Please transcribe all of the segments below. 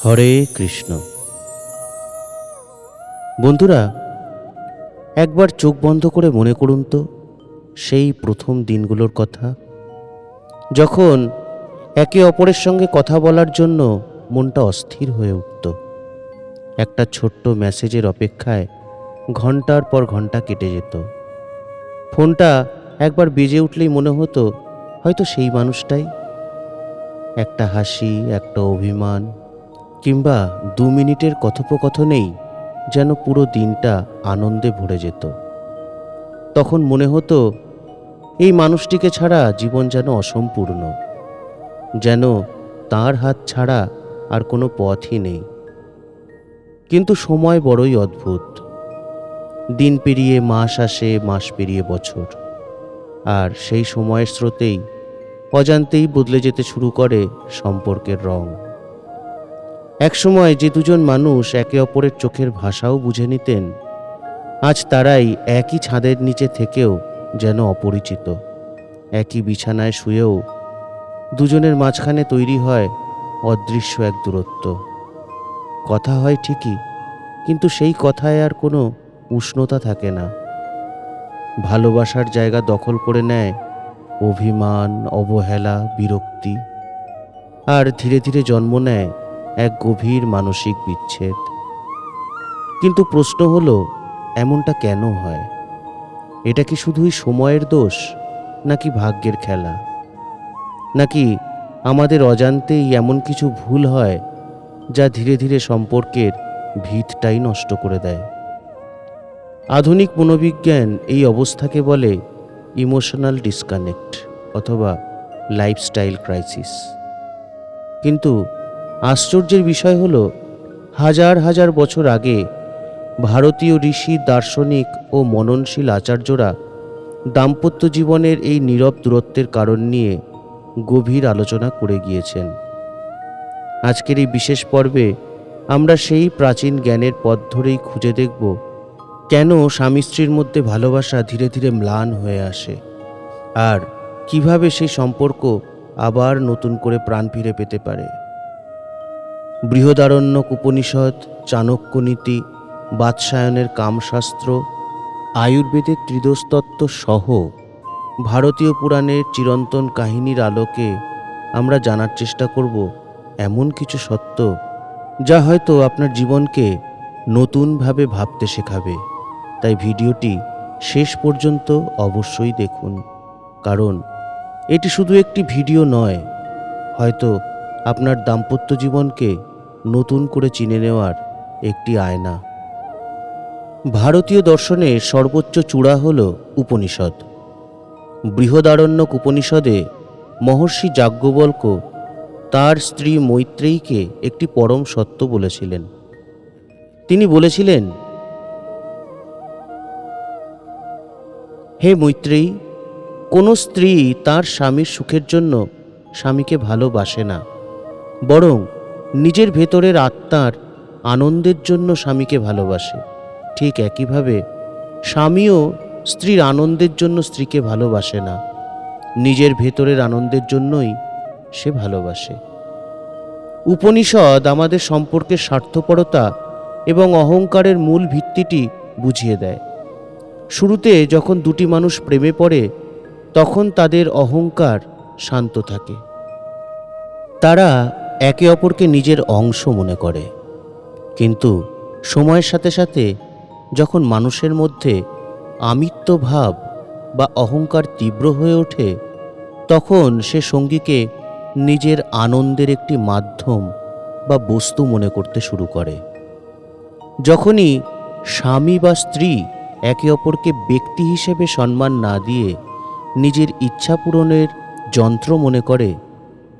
হরে কৃষ্ণ। বন্ধুরা, একবার চোখ বন্ধ করে মনে করুন তো সেই প্রথম দিনগুলোর কথা, যখন একে অপরের সঙ্গে কথা বলার জন্য মনটা অস্থির হয়ে উঠত। একটা ছোট্ট মেসেজের অপেক্ষায় ঘন্টার পর ঘন্টা কেটে যেত। ফোনটা একবার বেজে উঠলেই মনে হতো হয়তো সেই মানুষটাই। একটা হাসি, একটা অভিমান কিংবা 2 মিনিটের কথোপকথনেই যেন পুরো দিনটা আনন্দে ভরে যেত। তখন মনে হতো এই মানুষটিকে ছাড়া জীবন যেন অসম্পূর্ণ, যেন তার হাত ছাড়া আর কোনো পথই নেই। কিন্তু সময় বড়ই অদ্ভুত। দিন পেরিয়ে মাস আসে, মাস পেরিয়ে বছর, আর সেই সময়ের স্রোতেই অজান্তেই বদলে যেতে শুরু করে সম্পর্কের রং। একসময় যে দুজন মানুষ একে অপরের চোখের ভাষাও বুঝে নিতেন, আজ তারাই একই ছাদের নিচে থেকেও যেন অপরিচিত। একই বিছানায় শুয়েও দুজনের মাঝখানে তৈরি হয় অদৃশ্য এক দূরত্ব। কথা হয় ঠিকই, কিন্তু সেই কথায় আর কোনো উষ্ণতা থাকে না। ভালোবাসার জায়গা দখল করে নেয় অভিমান, অবহেলা, বিরক্তি, আর ধীরে ধীরে জন্ম নেয় এক গভীর মানসিক বিচ্ছেদ। কিন্তু প্রশ্ন হলো, এমনটা কেন হয়? এটা কি শুধুই সময়ের দোষ, নাকি ভাগ্যের খেলা, নাকি আমাদের অজান্তেই এমন কিছু ভুল হয় যা ধীরে ধীরে সম্পর্কের ভিতটাই নষ্ট করে দেয়? আধুনিক মনোবিজ্ঞান এই অবস্থাকে বলে ইমোশনাল ডিসকানেক্ট অথবা লাইফস্টাইল ক্রাইসিস। কিন্তু আশ্চর্যের বিষয় হলো, হাজার হাজার বছর আগে ভারতীয় ঋষি, দার্শনিক ও মননশীল আচার্যরা দাম্পত্য জীবনের এই নীরব দূরত্বের কারণ নিয়ে গভীর আলোচনা করে গিয়েছেন। আজকের এই বিশেষ পর্বে আমরা সেই প্রাচীন জ্ঞানের পথ ধরেই খুঁজে দেখব কেন স্বামী স্ত্রীর মধ্যে ভালোবাসা ধীরে ধীরে ম্লান হয়ে আসে, আর কিভাবে সেই সম্পর্ক আবার নতুন করে প্রাণ ফিরে পেতে পারে। বৃহদারণ্যক উপনিষদ, চাণক্যনীতি, বাৎসায়নের কামশাস্ত্র, আয়ুর্বেদের ত্রিদোষতত্ত্ব সহ ভারতীয় পুরাণের চিরন্তন কাহিনীর আলোকে আমরা জানার চেষ্টা করব এমন কিছু সত্য যা হয়তো আপনার জীবনকে নতুনভাবে ভাবতে শেখাবে। তাই ভিডিওটি শেষ পর্যন্ত অবশ্যই দেখুন, কারণ এটি শুধু একটি ভিডিও নয়, হয়তো আপনার দাম্পত্য জীবনকে নতুন করে চিনে নেওয়ার একটি আয়না। ভারতীয় দর্শনের সর্বোচ্চ চূড়া হল উপনিষদ। বৃহদারণ্যক উপনিষদে মহর্ষি যাজ্ঞবল্ক্য তার স্ত্রী মৈত্রেয়ীকে একটি পরম সত্য বলেছিলেন। তিনি বলেছিলেন, হে মৈত্রেয়ী, কোনো স্ত্রী তার স্বামীর সুখের জন্য স্বামীকে ভালোবাসে না, বরং নিজের ভেতরের আত্মার আনন্দের জন্য স্বামীকে ভালোবাসে। ঠিক একইভাবে স্বামীও স্ত্রীর আনন্দের জন্য স্ত্রীকে ভালোবাসে না, নিজের ভেতরের আনন্দের জন্যই সে ভালোবাসে। উপনিষদ আমাদের সম্পর্কের স্বার্থপরতা এবং অহংকারের মূল ভিত্তিটি বুঝিয়ে দেয়। শুরুতে যখন দুটি মানুষ প্রেমে পড়ে, তখন তাদের অহংকার শান্ত থাকে। তারা একে অপরকে নিজের অংশ মনে করে। কিন্তু সময়ের সাথে সাথে যখন মানুষের মধ্যে আমিত্ব ভাব বা অহংকার তীব্র হয়ে ওঠে, তখন সে সঙ্গীকে নিজের আনন্দের একটি মাধ্যম বা বস্তু মনে করতে শুরু করে। যখনই স্বামী বা স্ত্রী একে অপরকে ব্যক্তি হিসেবে সম্মান না দিয়ে নিজের ইচ্ছা পূরণের যন্ত্র মনে করে,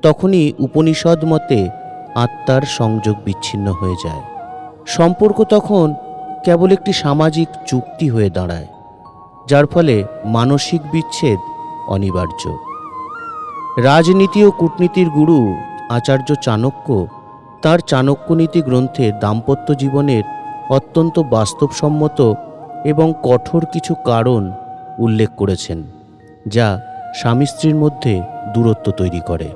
তখনই উপনিষদ মতে আত্মার সংযোগ বিচ্ছিন্ন হয়ে যায়। সম্পর্ক তখন কেবল একটি সামাজিক চুক্তি হয়ে দাঁড়ায়, যার ফলে মানসিক বিচ্ছেদ অনিবার্য। রাজনীতি ও কূটনীতির গুরু আচার্য চাণক্য তাঁর চাণক্যনীতি গ্রন্থে দাম্পত্য জীবনের অত্যন্ত বাস্তবসম্মত এবং কঠোর কিছু কারণ উল্লেখ করেছেন, যা স্বামী স্ত্রীর মধ্যে দূরত্ব তৈরি করে।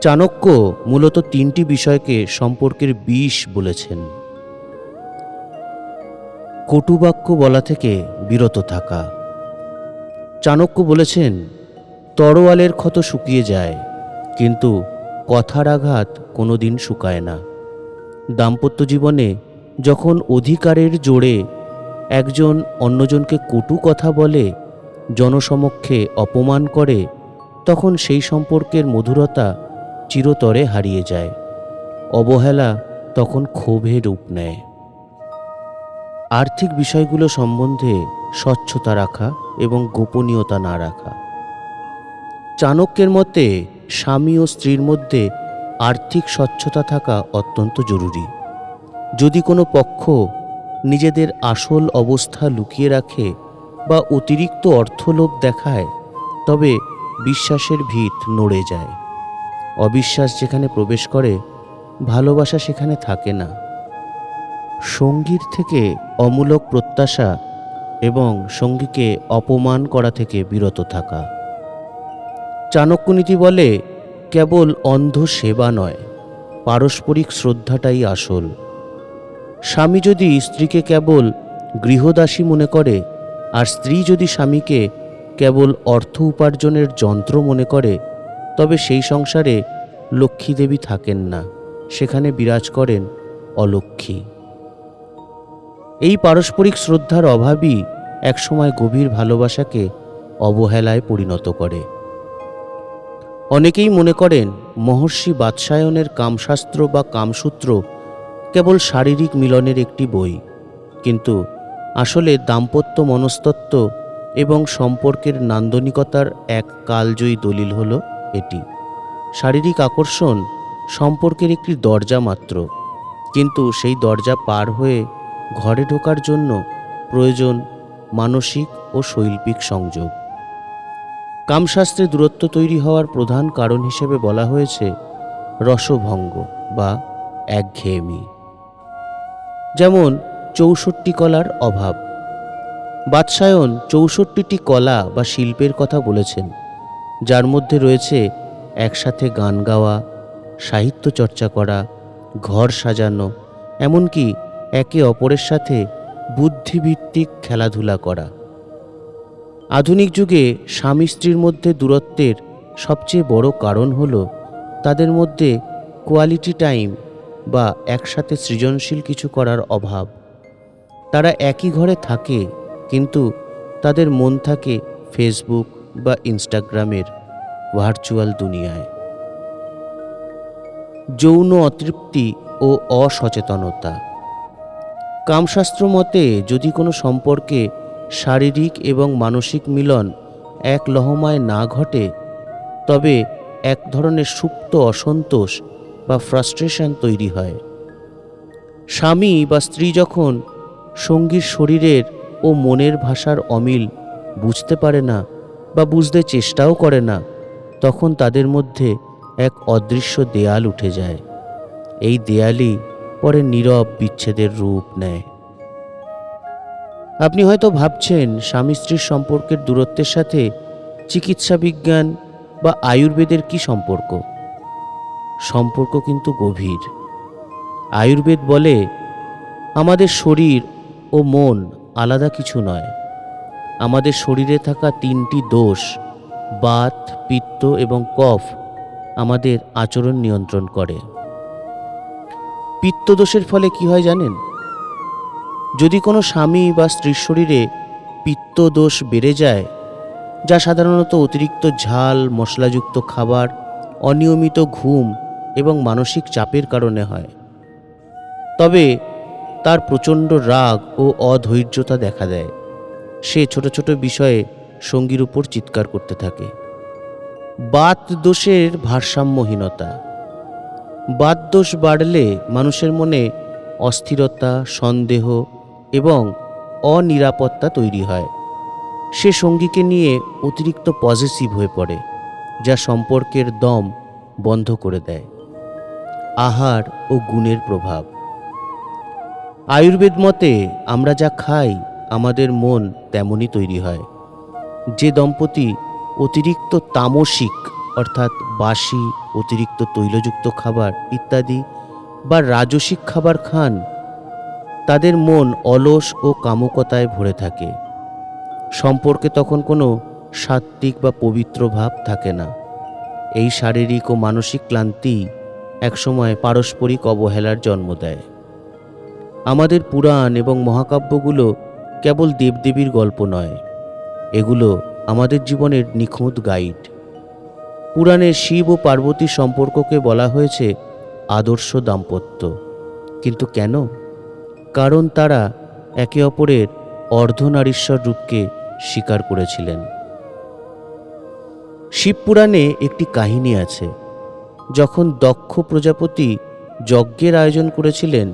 চাণক্য মূলত 3টি বিষয়কে সম্পর্কের বিষ বলেছেন। কটুবাক্য বলা থেকে বিরত থাকা। চাণক্য বলেছেন, তরোয়ালের ক্ষত শুকিয়ে যায়, কিন্তু কথার আঘাত কোনোদিন শুকায় না। দাম্পত্য জীবনে যখন অধিকারের জোরে একজন অন্যজনকে কটু কথা বলে, জনসমক্ষে অপমান করে, তখন সেই সম্পর্কের মধুরতা চিরতরে হারিয়ে যায়। অবহেলা তখন ক্ষোভে রূপ নেয়। আর্থিক বিষয়গুলো সম্বন্ধে স্বচ্ছতা রাখা এবং গোপনীয়তা না রাখা। চাণক্যের মতে স্বামী ও স্ত্রীর মধ্যে আর্থিক স্বচ্ছতা থাকা অত্যন্ত জরুরি। যদি কোনো পক্ষ নিজেদের আসল অবস্থা লুকিয়ে রাখে বা অতিরিক্ত অর্থলোভ দেখায়, তবে বিশ্বাসের ভিত নড়ে যায়। অবিশ্বাস যেখানে প্রবেশ করে, ভালোবাসা সেখানে থাকে না। সঙ্গীর থেকে অমূলক প্রত্যাশা এবং সঙ্গীকে অপমান করা থেকে বিরত থাকা। চাণক্যনীতি বলে, কেবল অন্ধ সেবা নয়, পারস্পরিক শ্রদ্ধাটাই আসল। স্বামী যদি স্ত্রীকে কেবল গৃহদাসী মনে করে, আর স্ত্রী যদি স্বামীকে কেবল অর্থ উপার্জনের যন্ত্র মনে করে, তবে সেই সংসারে লক্ষ্মী দেবী থাকেন না, সেখানে বিরাজ করেন অলক্ষ্মী। এই পারস্পরিক শ্রদ্ধার অভাবই একসময় গভীর ভালোবাসাকে অবহেলায় পরিণত করে। অনেকেই মনে করেন মহর্ষি বাৎসায়নের কামশাস্ত্র বা কামসূত্র কেবল শারীরিক মিলনের একটি বই, কিন্তু আসলে দাম্পত্য মনস্তত্ত্ব এবং সম্পর্কের নান্দনিকতার এক কালজয়ী দলিল হল এটি। শারীরিক আকর্ষণ সম্পর্কের একটি দরজা মাত্র, কিন্তু সেই দরজা পার হয়ে ঘরে ঢোকার জন্য প্রয়োজন মানসিক ও শৈল্পিক সংযোগ। কামশাস্ত্রে দূরত্ব তৈরি হওয়ার প্রধান কারণ হিসেবে বলা হয়েছে রসভঙ্গ বা একঘেয়েমি, যেমন 64 কলার অভাব। বাৎসায়ন 64টি কলা বা শিল্পের কথা বলেছেন, যার মধ্যে রয়েছে একসাথে গান গাওয়া, সাহিত্য চর্চা করা, ঘর সাজানো, এমনকি একে অপরের সাথে বুদ্ধিভিত্তিক খেলাধুলা করা। আধুনিক যুগে স্বামী স্ত্রীর মধ্যে দূরত্বের সবচেয়ে বড় কারণ হল তাদের মধ্যে কোয়ালিটি টাইম বা একসাথে সৃজনশীল কিছু করার অভাব। তারা একই ঘরে থাকে, কিন্তু তাদের মন থাকে ফেসবুক বা ইনস্টাগ্রামের ভার্চুয়াল দুনিয়ায়। যৌন অতৃপ্তি ও অসচেতনতা। কামশাস্ত্র মতে যদি কোনো সম্পর্কে শারীরিক এবং মানসিক মিলন এক লহমায় না ঘটে, তবে এক ধরনের সুপ্ত অসন্তোষ বা ফ্রাস্ট্রেশন তৈরি হয়। স্বামী বা স্ত্রী যখন সঙ্গীর শরীরের ও মনের ভাষার অমিল বুঝতে পারে না বা বুঝতে চেষ্টাও করে না, তখন তাদের মধ্যে এক অদৃশ্য দেয়াল উঠে যায়। এই দেয়ালই পরে নীরব বিচ্ছেদের রূপ নেয়। আপনি হয়তো ভাবছেন স্বামী স্ত্রীর সম্পর্কের দূরত্বের সাথে চিকিৎসা বিজ্ঞান বা আয়ুর্বেদের কি সম্পর্ক? সম্পর্ক কিন্তু গভীর। আয়ুর্বেদ বলে, আমাদের শরীর ও মন আলাদা কিছু নয়। আমাদের শরীরে থাকা 3টি দোষ, বাত, পিত্ত এবং কফ, আমাদের আচরণ নিয়ন্ত্রণ করে। পিত্তদোষের ফলে কি হয় জানেন? যদি কোনো স্বামী বা স্ত্রীর শরীরে পিত্তদোষ বেড়ে যায়, যা সাধারণত অতিরিক্ত ঝাল মশলাযুক্ত খাবার, অনিয়মিত ঘুম এবং মানসিক চাপের কারণে হয়, তবে তার প্রচণ্ড রাগ ও অধৈর্যতা দেখা দেয়। সে ছোট ছোট বিষয়ে সঙ্গীর উপর চিৎকার করতে থাকে। বাত দোষের ভারসাম্যহীনতা। বাত দোষ বাড়লে মানুষের মনে অস্থিরতা, সন্দেহ এবং অনিরাপত্তা তৈরি হয়। সে সঙ্গীকে নিয়ে অতিরিক্ত পজেসিভ হয়ে পড়ে, যা সম্পর্কের দম বন্ধ করে দেয়। আহার ও গুণের প্রভাব। আয়ুর্বেদ মতে আমরা যা খাই আমাদের মন তেমনই তৈরি হয়। যে দম্পতি অতিরিক্ত তামসিক অর্থাৎ বাসি, অতিরিক্ত তৈলযুক্ত খাবার ইত্যাদি বা রাজসিক খাবার খান, তাদের মন অলস ও কামুকতায় ভরে থাকে। সম্পর্কে তখন কোনো সাত্ত্বিক বা পবিত্র ভাব থাকে না। এই শারীরিক ও মানসিক ক্লান্তি একসময় পারস্পরিক অবহেলার জন্ম দেয়। আমাদের পুরাণ এবং মহাকাব্যগুলো কেবল দেবদেবীর গল্প নয়, এগুলো আমাদের জীবনের নিখুঁত গাইড। পুরাণে শিব ও পার্বতীর সম্পর্ককে বলা হয়েছে আদর্শ দাম্পত্য। কিন্তু কেন? কারণ তারা একে অপরের অর্ধনারীশ্বর রূপকে স্বীকার করেছিলেন। শিবপুরাণে একটি কাহিনী আছে। যখন দক্ষ প্রজাপতি যজ্ঞের আয়োজন করেছিলেন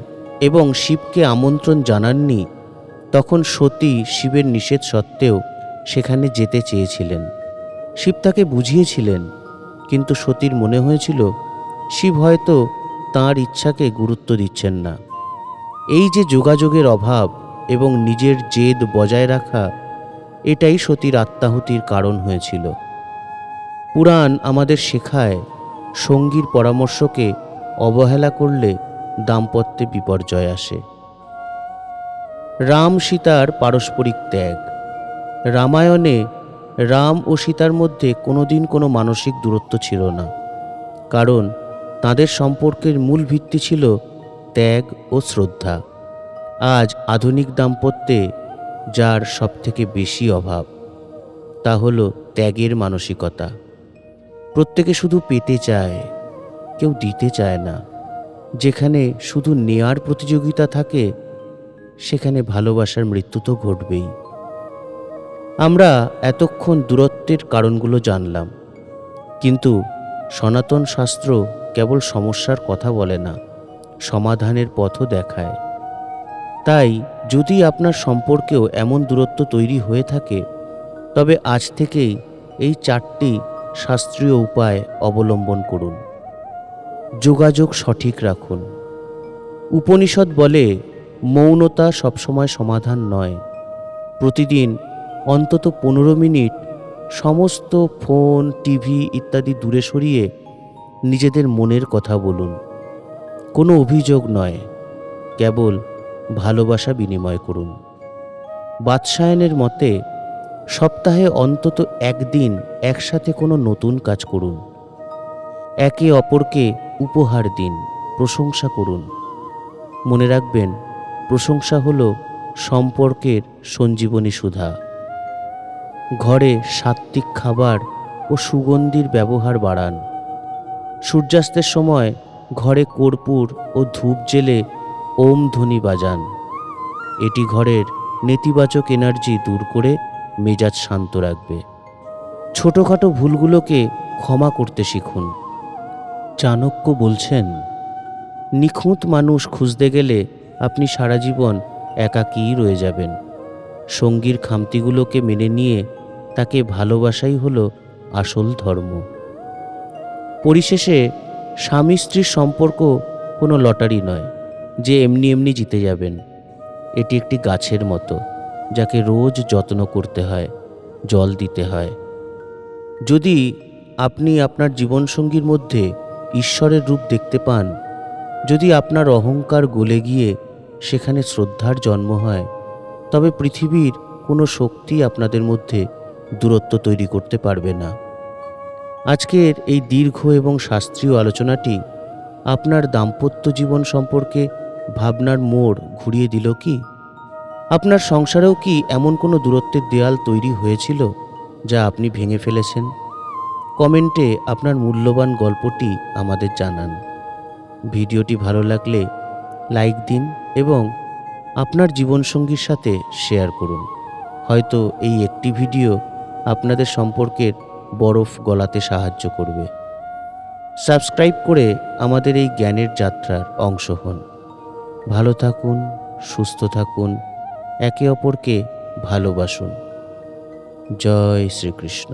এবং শিবকে আমন্ত্রণ জানাননি, তখন সতী শিবের নিষেধ সত্ত্বেও সেখানে যেতে চেয়েছিলেন। শিব তাকে বুঝিয়েছিলেন, কিন্তু সতীর মনে হয়েছিল শিব হয়তো তাঁর ইচ্ছাকে গুরুত্ব দিচ্ছেন না। এই যে যোগাযোগের অভাব এবং নিজের জেদ বজায় রাখা, এটাই সতীর আত্মাহুতির কারণ হয়েছিল। পুরাণ আমাদের শেখায় সঙ্গীর পরামর্শকে অবহেলা করলে দাম্পত্যে বিপর্যয় আসে। রাম সীতার পারস্পরিক ত্যাগ। রামায়ণে রাম ও সীতার মধ্যে কোনোদিন কোনো মানসিক দূরত্ব ছিল না, কারণ তাদের সম্পর্কের মূল ভিত্তি ছিল ত্যাগ ও শ্রদ্ধা। আজ আধুনিক দাম্পত্যে যার সবথেকে বেশি অভাব, তা হলো ত্যাগের মানসিকতা। প্রত্যেকে শুধু পেতে চায়, কেউ দিতে চায় না। যেখানে শুধু নেয়ার প্রতিযোগিতা থাকে, সেখানে ভালোবাসার মৃত্যু তো ঘটবেই। আমরা এতক্ষণ দূরত্বের কারণগুলো জানলাম, কিন্তু সনাতন শাস্ত্র কেবল সমস্যার কথা বলে না, সমাধানের পথও দেখায়। তাই যদি আপনার সম্পর্কেও এমন দূরত্ব তৈরি হয়ে থাকে, তবে আজ থেকেই এই 4টি শাস্ত্রীয় উপায় অবলম্বন করুন। যোগাযোগ সঠিক রাখুন। উপনিষদ বলে মৌনতা সবসময় সমাধান নয়। প্রতিদিন অন্তত 15 মিনিট সমস্ত ফোন, টিভি ইত্যাদি দূরে সরিয়ে নিজেদের মনের কথা বলুন। কোনো অভিযোগ নয়, কেবল ভালোবাসা বিনিময় করুন। বাদশায়নের মতে সপ্তাহে অন্তত একদিন একসাথে কোনো নতুন কাজ করুন। একে অপরকে উপহার দিন, প্রশংসা করুন। মনে রাখবেন, প্রশংসা হলো সম্পর্কের সঞ্জীবনী সুধা। ঘরে সাত্ত্বিক খাবার ও সুগন্ধির ব্যবহার বাড়ান। সূর্যাস্তের সময় ঘরে কর্পূর ও ধূপ জেলে ওম ধ্বনি বাজান। এটি ঘরের নেতিবাচক এনার্জি দূর করে মেজাজ শান্ত রাখবে। ছোটোখাটো ভুলগুলোকে ক্ষমা করতে শিখুন। চাণক্য বলছেন, নিখুঁত মানুষ খুঁজতে গেলে আপনি সারা জীবন একাকীই রয়ে যাবেন। সঙ্গীর খামতিগুলোকে মেনে নিয়ে তাকে ভালোবাসাই হলো আসল ধর্ম। পরিশেষে স্বামী স্ত্রীর সম্পর্ক কোনো লটারি নয় যে এমনি এমনি জিতে যাবেন। এটি একটি গাছের মতো, যাকে রোজ যত্ন করতে হয়, জল দিতে হয়। যদি আপনি আপনার জীবনসঙ্গীর মধ্যে ঈশ্বরের রূপ দেখতে পান, যদি আপনার অহংকার গলে গিয়ে সেখানে শ্রদ্ধার জন্ম হয়, তবে পৃথিবীর কোনো শক্তি আপনাদের মধ্যে দূরত্ব তৈরি করতে পারবে না। আজকের এই দীর্ঘ এবং শাস্ত্রীয় আলোচনাটি আপনার দাম্পত্য জীবন সম্পর্কে ভাবনার মোড় ঘুরিয়ে দিল কি? আপনার সংসারেও কি এমন কোনো দূরত্বের দেয়াল তৈরি হয়েছিল যা আপনি ভেঙে ফেলেছেন? কমেন্টে আপনার মূল্যবান গল্পটি আমাদের জানান। ভিডিওটি ভালো লাগলে লাইক দিন এবং আপনার জীবনসঙ্গীর সাথে শেয়ার করুন। হয়তো এই একটি ভিডিও আপনাদের সম্পর্কের বরফ গলাতে সাহায্য করবে। সাবস্ক্রাইব করে আমাদের এই জ্ঞানের যাত্রার অংশ হন। ভালো থাকুন, সুস্থ থাকুন, একে অপরকে ভালোবাসুন। জয় শ্রীকৃষ্ণ।